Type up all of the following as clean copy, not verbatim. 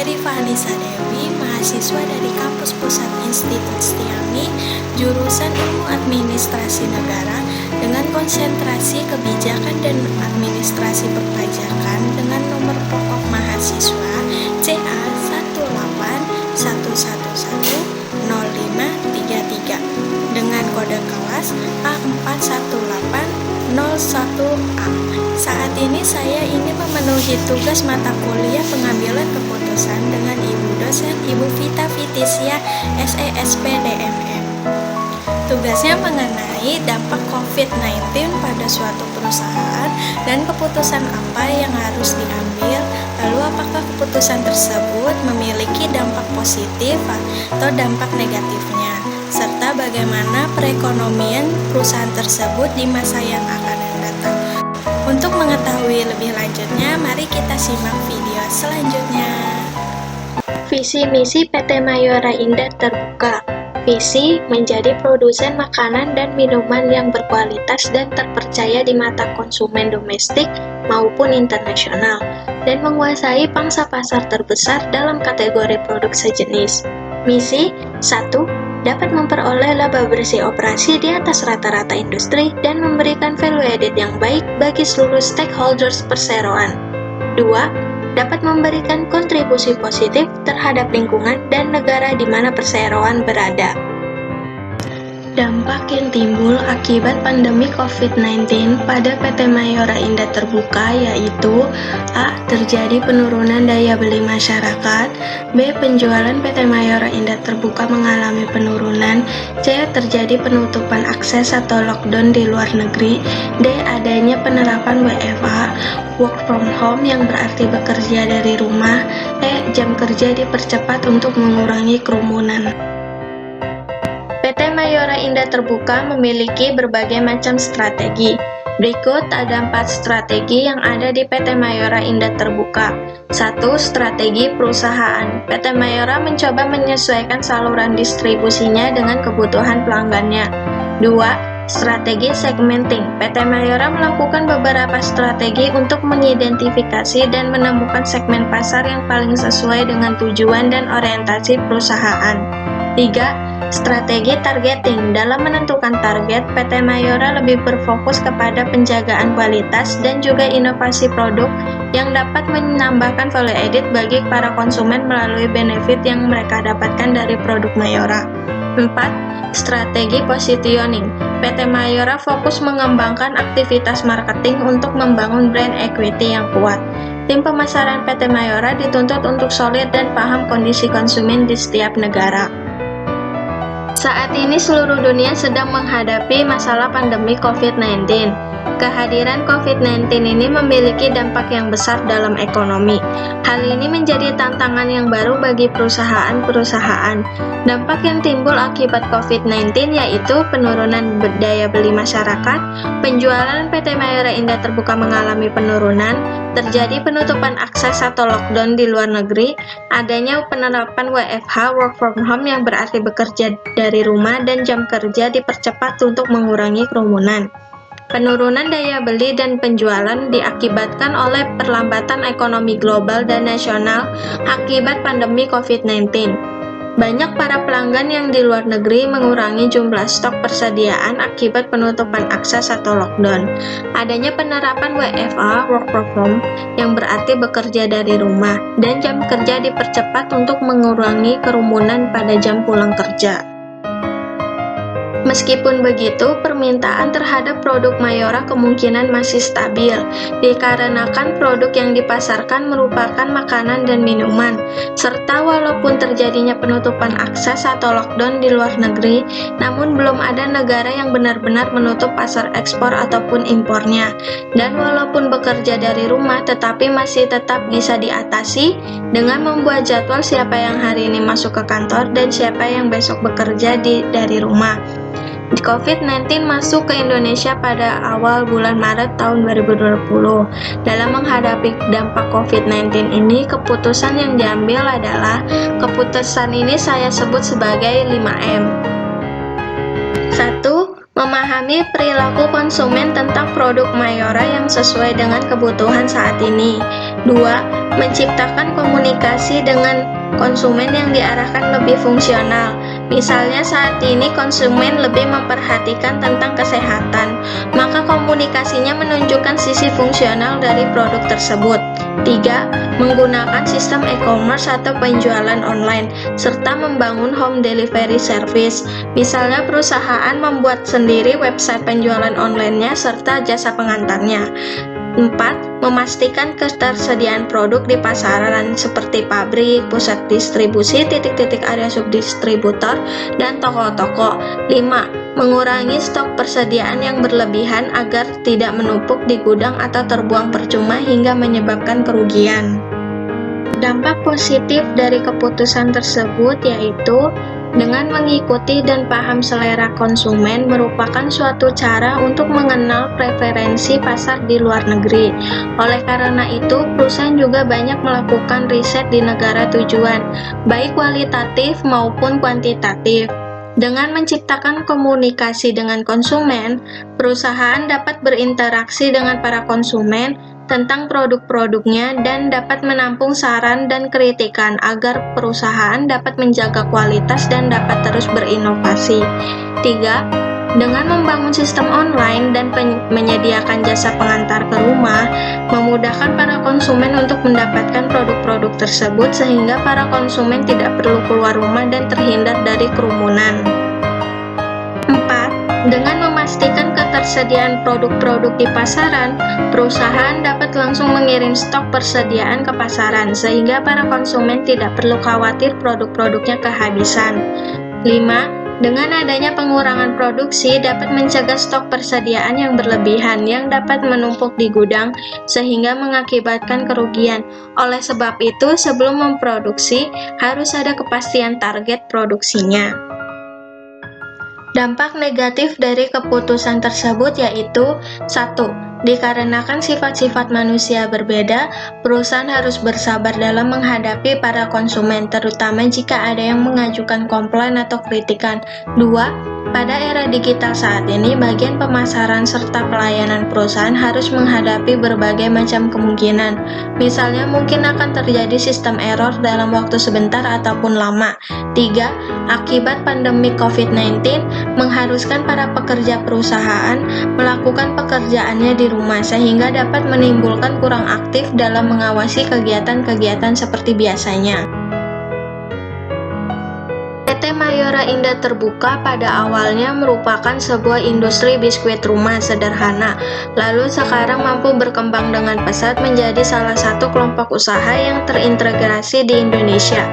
Erifa Anissa Dewi, mahasiswa dari Kampus Pusat Institut Setiami, jurusan Ilmu Administrasi Negara dengan konsentrasi Kebijakan dan Administrasi Perpajakan dengan nomor pokok mahasiswa CA181110533 dengan kode kelas A41801A. Saat ini saya ingin memenuhi tugas mata kuliah pengambilan keputusan dengan Ibu dosen Ibu Vita Fitisia, SESP DMM. Tugasnya mengenai dampak COVID-19 pada suatu perusahaan dan keputusan apa yang harus diambil, lalu apakah keputusan tersebut memiliki dampak positif atau dampak negatifnya, serta bagaimana perekonomian perusahaan tersebut di masa yang akan datang. Untuk mengetahui lebih lanjutnya, mari kita simak video selanjutnya. Visi misi PT Mayora Indah terbuka. Visi menjadi produsen makanan dan minuman yang berkualitas dan terpercaya di mata konsumen domestik maupun internasional, dan menguasai pangsa pasar terbesar dalam kategori produk sejenis. Misi 1. Dapat memperoleh laba bersih operasi di atas rata-rata industri dan memberikan value added yang baik bagi seluruh stakeholders perseroan. 2. Dapat memberikan kontribusi positif terhadap lingkungan dan negara di mana perseroan berada. Dampak yang timbul akibat pandemi COVID-19 pada PT Mayora Indah terbuka yaitu A. Terjadi penurunan daya beli masyarakat. B. Penjualan PT Mayora Indah terbuka mengalami penurunan. C. Terjadi penutupan akses atau lockdown di luar negeri. D. Adanya penerapan WFH, work from home, yang berarti bekerja dari rumah. E. Jam kerja dipercepat untuk mengurangi kerumunan. PT Mayora Indah terbuka memiliki berbagai macam strategi. Berikut ada 4 strategi yang ada di PT Mayora Indah terbuka. 1. Strategi perusahaan. PT Mayora mencoba menyesuaikan saluran distribusinya dengan kebutuhan pelanggannya. 2. Strategi segmenting. PT Mayora melakukan beberapa strategi untuk mengidentifikasi dan menemukan segmen pasar yang paling sesuai dengan tujuan dan orientasi perusahaan. 3. Strategi targeting. Dalam menentukan target, PT Mayora lebih berfokus kepada penjagaan kualitas dan juga inovasi produk yang dapat menambahkan value added bagi para konsumen melalui benefit yang mereka dapatkan dari produk Mayora. 4. Strategi positioning. PT Mayora fokus mengembangkan aktivitas marketing untuk membangun brand equity yang kuat. Tim pemasaran PT Mayora dituntut untuk solid dan paham kondisi konsumen di setiap negara. Saat ini seluruh dunia sedang menghadapi masalah pandemi COVID-19. Kehadiran COVID-19 ini memiliki dampak yang besar dalam ekonomi. Hal ini menjadi tantangan yang baru bagi perusahaan-perusahaan. Dampak yang timbul akibat COVID-19 yaitu penurunan daya beli masyarakat, penjualan PT Mayora Indah terbuka mengalami penurunan, terjadi penutupan akses atau lockdown di luar negeri, adanya penerapan WFH, work from home, yang berarti bekerja dari rumah, dan jam kerja dipercepat untuk mengurangi kerumunan. Penurunan daya beli dan penjualan diakibatkan oleh perlambatan ekonomi global dan nasional akibat pandemi COVID-19. Banyak para pelanggan yang di luar negeri mengurangi jumlah stok persediaan akibat penutupan akses atau lockdown. Adanya penerapan WFH, work from home, yang berarti bekerja dari rumah, dan jam kerja dipercepat untuk mengurangi kerumunan pada jam pulang kerja. Meskipun begitu, permintaan terhadap produk Mayora kemungkinan masih stabil, dikarenakan produk yang dipasarkan merupakan makanan dan minuman, serta walaupun terjadinya penutupan akses atau lockdown di luar negeri, namun belum ada negara yang benar-benar menutup pasar ekspor ataupun impornya, dan walaupun bekerja dari rumah tetapi masih tetap bisa diatasi dengan membuat jadwal siapa yang hari ini masuk ke kantor dan siapa yang besok bekerja dari rumah. COVID-19 masuk ke Indonesia pada awal bulan Maret tahun 2020. Dalam menghadapi dampak COVID-19 ini, keputusan yang diambil adalah, keputusan ini saya sebut sebagai 5M. 1. Memahami perilaku konsumen tentang produk Mayora yang sesuai dengan kebutuhan saat ini. 2. Menciptakan komunikasi dengan konsumen yang diarahkan lebih fungsional. Misalnya saat ini konsumen lebih memperhatikan tentang kesehatan, maka komunikasinya menunjukkan sisi fungsional dari produk tersebut. 3. Menggunakan sistem e-commerce atau penjualan online, serta membangun home delivery service. Misalnya perusahaan membuat sendiri website penjualan online-nya serta jasa pengantarnya. 4. Memastikan ketersediaan produk di pasaran seperti pabrik, pusat distribusi, titik-titik area subdistributor, dan toko-toko. 5. Mengurangi stok persediaan yang berlebihan agar tidak menumpuk di gudang atau terbuang percuma hingga menyebabkan kerugian. Dampak positif dari keputusan tersebut yaitu dengan mengikuti dan paham selera konsumen merupakan suatu cara untuk mengenal preferensi pasar di luar negeri. Oleh karena itu, perusahaan juga banyak melakukan riset di negara tujuan, baik kualitatif maupun kuantitatif. Dengan menciptakan komunikasi dengan konsumen, perusahaan dapat berinteraksi dengan para konsumen tentang produk-produknya dan dapat menampung saran dan kritikan agar perusahaan dapat menjaga kualitas dan dapat terus berinovasi. 3. Dengan membangun sistem online dan menyediakan jasa pengantar ke rumah, memudahkan para konsumen untuk mendapatkan produk-produk tersebut sehingga para konsumen tidak perlu keluar rumah dan terhindar dari kerumunan. 4. Dengan memastikan ketersediaan produk-produk di pasaran, perusahaan dapat langsung mengirim stok persediaan ke pasaran sehingga para konsumen tidak perlu khawatir produk-produknya kehabisan. 5. Dengan adanya pengurangan produksi dapat mencegah stok persediaan yang berlebihan yang dapat menumpuk di gudang sehingga mengakibatkan kerugian. Oleh sebab itu, sebelum memproduksi harus ada kepastian target produksinya. Dampak negatif dari keputusan tersebut yaitu 1. Dikarenakan sifat-sifat manusia berbeda, perusahaan harus bersabar dalam menghadapi para konsumen, terutama jika ada yang mengajukan komplain atau kritikan. 2. Pada era digital saat ini, bagian pemasaran serta pelayanan perusahaan harus menghadapi berbagai macam kemungkinan. Misalnya mungkin akan terjadi sistem error dalam waktu sebentar ataupun lama. 3. Akibat pandemi COVID-19 mengharuskan para pekerja perusahaan melakukan pekerjaannya di rumah sehingga dapat menimbulkan kurang aktif dalam mengawasi kegiatan-kegiatan seperti biasanya. PT Mayora Indah Terbuka pada awalnya merupakan sebuah industri biskuit rumah sederhana, lalu sekarang mampu berkembang dengan pesat menjadi salah satu kelompok usaha yang terintegrasi di Indonesia.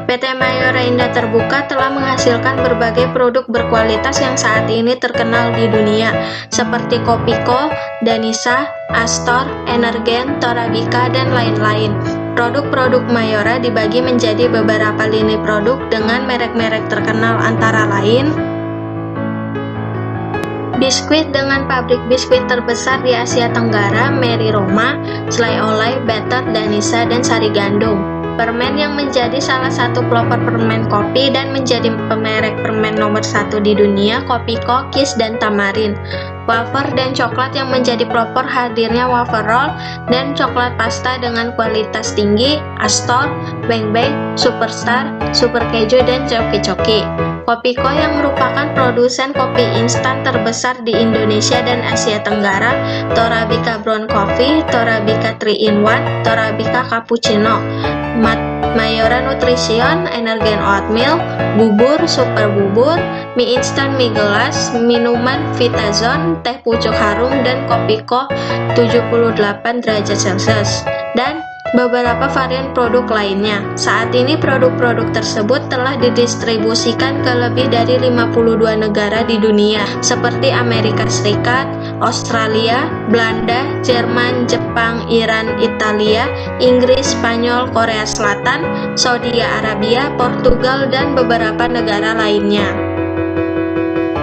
PT Mayora Indah Terbuka telah menghasilkan berbagai produk berkualitas yang saat ini terkenal di dunia, seperti Kopiko, Danisa, Astor, Energen, Torabika, dan lain-lain. Produk-produk Mayora dibagi menjadi beberapa lini produk dengan merek-merek terkenal antara lain biskuit dengan pabrik biskuit terbesar di Asia Tenggara, Mary Roma, Slay Olay, Better, Danisa, dan Sari Gandum. Permen yang menjadi salah satu pelopor permen kopi dan menjadi pemerek permen nomor 1 di dunia, Kopiko, Kiss, dan Tamarin. Wafer dan coklat yang menjadi pelopor hadirnya wafer roll dan coklat pasta dengan kualitas tinggi, Astor, Bang Bang, Superstar, Super Keju, dan Coki-Coki. Kopiko yang merupakan produsen kopi instan terbesar di Indonesia dan Asia Tenggara, Torabika Brown Coffee, Torabika 3-in-1, Torabika Cappuccino, Mayora Nutrition, Energen Oatmeal, bubur, super bubur, mie instan mie gelas, minuman Vitazone, teh pucuk harum, dan Kopiko 78 derajat Celcius, dan beberapa varian produk lainnya. Saat ini produk-produk tersebut telah didistribusikan ke lebih dari 52 negara di dunia, seperti Amerika Serikat, Australia, Belanda, Jerman, Jepang, Iran, Italia, Inggris, Spanyol, Korea Selatan, Saudi Arabia, Portugal, dan beberapa negara lainnya.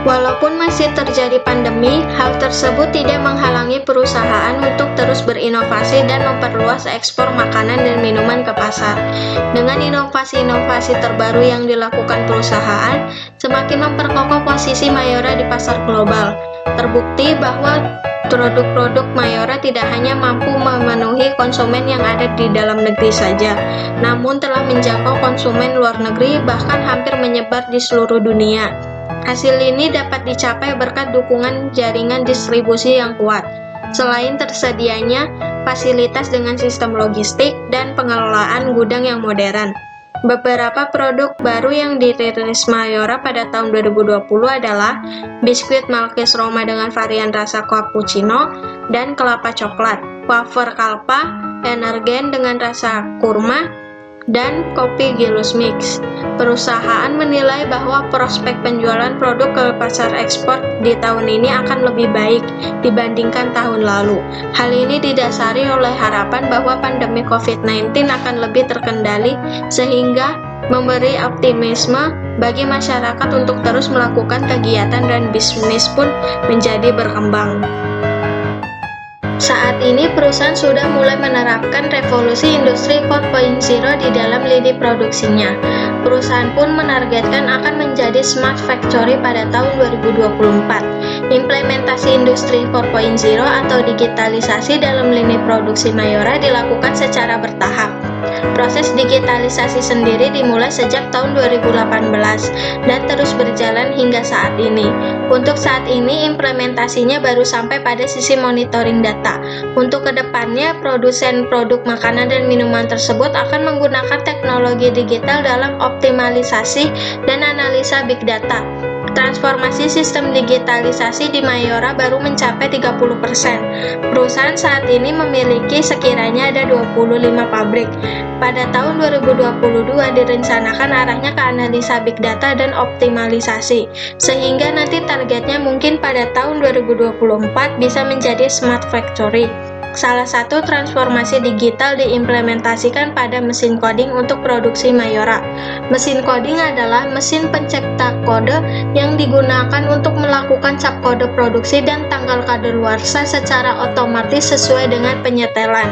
Walaupun masih terjadi pandemi, hal tersebut tidak menghalangi perusahaan untuk terus berinovasi dan memperluas ekspor makanan dan minuman ke pasar. Dengan inovasi-inovasi terbaru yang dilakukan perusahaan, semakin memperkokoh posisi Mayora di pasar global. Terbukti bahwa Produk-produk Mayora tidak hanya mampu memenuhi konsumen yang ada di dalam negeri saja, namun telah menjangkau konsumen luar negeri bahkan hampir menyebar di seluruh dunia. Hasil ini dapat dicapai berkat dukungan jaringan distribusi yang kuat. Selain tersedianya fasilitas dengan sistem logistik dan pengelolaan gudang yang modern. Beberapa produk baru yang dirilis Mayora pada tahun 2020 adalah biskuit Malkis Roma dengan varian rasa cappuccino dan kelapa coklat, wafer kalpa, energen dengan rasa kurma, dan kopi Gilus Mix. Perusahaan menilai bahwa prospek penjualan produk ke pasar ekspor di tahun ini akan lebih baik dibandingkan tahun lalu. Hal ini didasari oleh harapan bahwa pandemi COVID-19 akan lebih terkendali sehingga memberi optimisme bagi masyarakat untuk terus melakukan kegiatan dan bisnis pun menjadi berkembang. Saat ini perusahaan sudah mulai menerapkan revolusi industri 4.0 di dalam lini produksinya. Perusahaan pun menargetkan akan menjadi smart factory pada tahun 2024. Implementasi industri 4.0 atau digitalisasi dalam lini produksi Mayora dilakukan secara bertahap. Proses digitalisasi sendiri dimulai sejak tahun 2018 dan terus berjalan hingga saat ini. Untuk saat ini implementasinya baru sampai pada sisi monitoring data. Untuk kedepannya, produsen produk makanan dan minuman tersebut akan menggunakan teknologi digital dalam optimalisasi dan analisa big data. Transformasi sistem digitalisasi di Mayora baru mencapai 30%. Perusahaan saat ini memiliki sekiranya ada 25 pabrik. Pada tahun 2022 direncanakan arahnya ke analisa big data dan optimalisasi, sehingga nanti targetnya mungkin pada tahun 2024 bisa menjadi smart factory. Salah satu transformasi digital diimplementasikan pada mesin coding untuk produksi Mayora. Mesin coding adalah mesin pencetak kode yang digunakan untuk melakukan cap kode produksi dan tanggal kadaluarsa secara otomatis sesuai dengan penyetelan.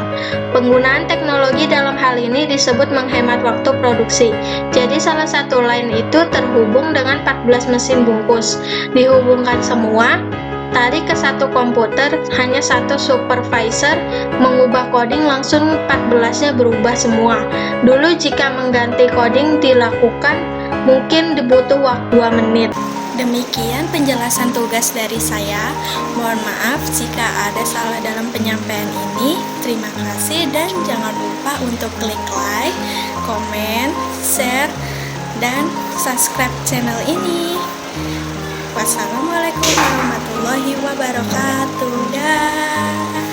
Penggunaan teknologi dalam hal ini disebut menghemat waktu produksi. Jadi salah satu line itu terhubung dengan 14 mesin bungkus. Dihubungkan semua, tarik ke satu komputer, hanya satu supervisor, mengubah coding langsung 14-nya berubah semua. Dulu jika mengganti coding dilakukan, mungkin dibutuh waktu 2 menit. Demikian penjelasan tugas dari saya. Mohon maaf jika ada salah dalam penyampaian ini. Terima kasih dan jangan lupa untuk klik like, komen, share, dan subscribe channel ini. Wassalamualaikum warahmatullahi wabarakatuh. Dah.